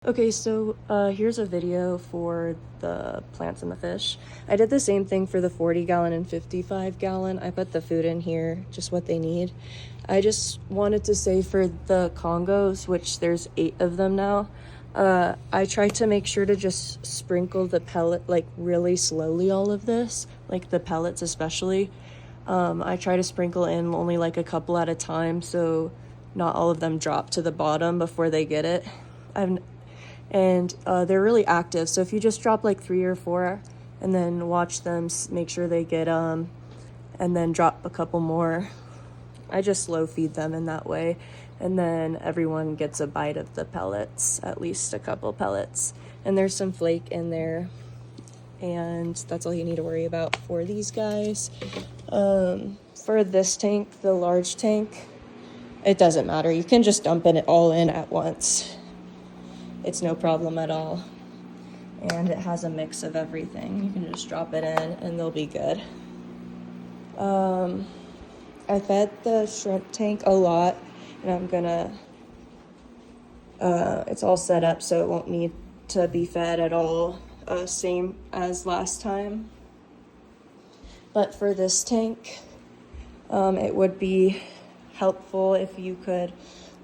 Okay, so here's a video for the plants and the fish. I did the same thing for the 40-gallon and 55-gallon. I put the food in here, just what they need. I just wanted to say for the Congos, which there's 8 of them now, I tried to make sure to just sprinkle the pellet like really slowly, all of this, like the pellets especially. I try to sprinkle in only like a couple at a time so not all of them drop to the bottom before they get it. They're really active, so if you just drop like 3 or 4 and then watch them, make sure they get and then drop a couple more. I just slow feed them in that way, and then everyone gets a bite of the pellets, at least a couple pellets, and there's some flake in there, and that's all you need to worry about for these guys. For this tank, the large tank, it doesn't matter, you can just dump it all in at once. It's no problem at all. And it has a mix of everything. You can just drop it in and they'll be good. I fed the shrimp tank a lot, and I'm gonna, it's all set up so it won't need to be fed at all, same as last time. But for this tank, it would be helpful if you could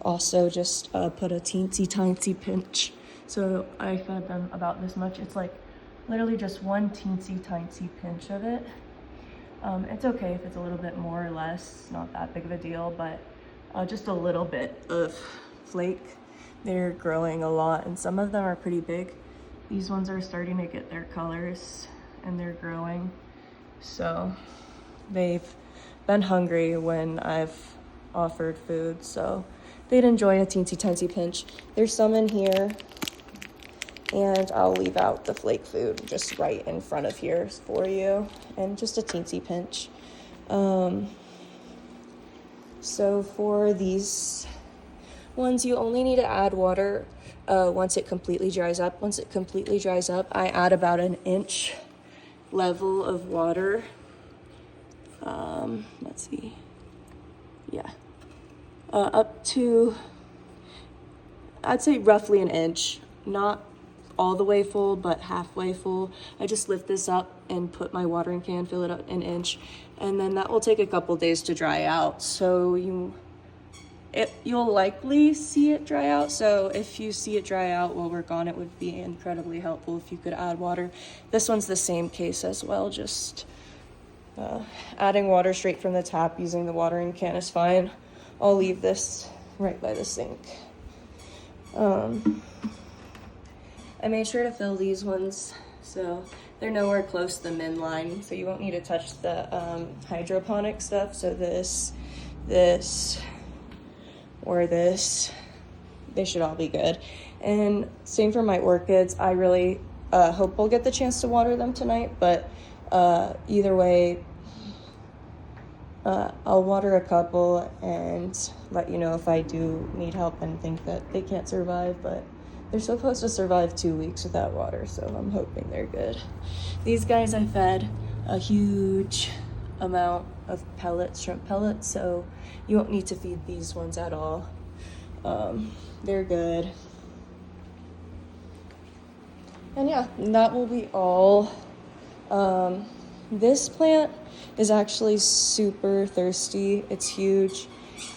also just put a teensy tiny pinch. So I fed them about this much. It's like literally just one teensy tiny pinch of it. It's okay if it's a little bit more or less, it's not that big of a deal, but just a little bit of flake. They're growing a lot, and some of them are pretty big. These ones are starting to get their colors and they're growing. So they've been hungry when I've offered food, so they'd enjoy a teensy tiny pinch. There's some in here, and I'll leave out the flake food just right in front of here for you, and just a teensy pinch. So for these ones, you only need to add water once it completely dries up. Once it completely dries up, I add about an inch level of water. Let's see. Yeah. Up to, I'd say roughly an inch, not all the way full, but halfway full. I just lift this up and put my watering can, fill it up an inch, and then that will take a couple days to dry out. So you'll likely see it dry out. So if you see it dry out while we're gone, it would be incredibly helpful if you could add water. This one's the same case as well, just adding water straight from the tap using the watering can is fine. I'll leave this right by the sink. I made sure to fill these ones so they're nowhere close to the min line, so you won't need to touch the hydroponic stuff. So this, or this, they should all be good. And same for my orchids. I really hope we'll get the chance to water them tonight, but either way, I'll water a couple and let you know if I do need help and think that they can't survive, but they're supposed to survive 2 weeks without water, so I'm hoping they're good. These guys I fed a huge amount of pellets, shrimp pellets, so you won't need to feed these ones at all. They're good. And yeah, that will be all. This plant is actually super thirsty. It's huge,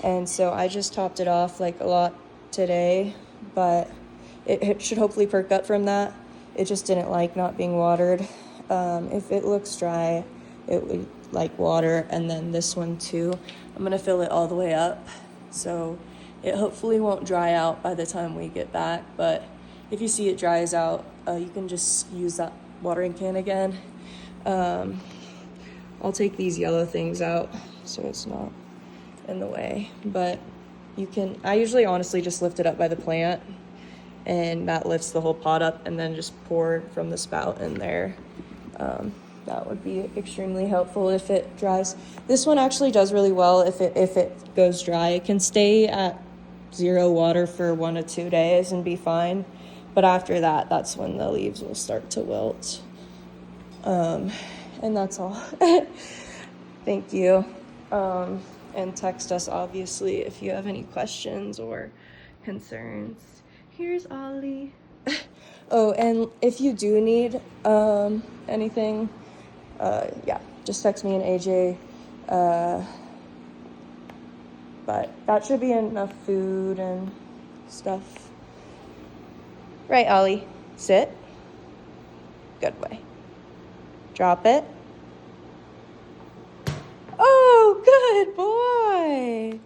and so I just topped it off like a lot today, but it should hopefully perk up from that. It just didn't like not being watered. If it looks dry, it would like water. And then this one too, I'm gonna fill it all the way up, so it hopefully won't dry out by the time we get back. But if you see it dries out, you can just use that watering can again. I'll take these yellow things out so it's not in the way, but I usually honestly just lift it up by the plant, and that lifts the whole pot up, and then just pour from the spout in there. That would be extremely helpful if it dries. This one actually does really well if it goes dry. It can stay at 0 water for 1 to 2 days and be fine, but after that, that's when the leaves will start to wilt. And that's all. Thank you. And text us, obviously, if you have any questions or concerns. Here's Ollie. Oh, and if you do need anything, yeah, just text me and AJ. But that should be enough food and stuff. Right, Ollie? Sit. Good way. Drop it. Oh, good boy.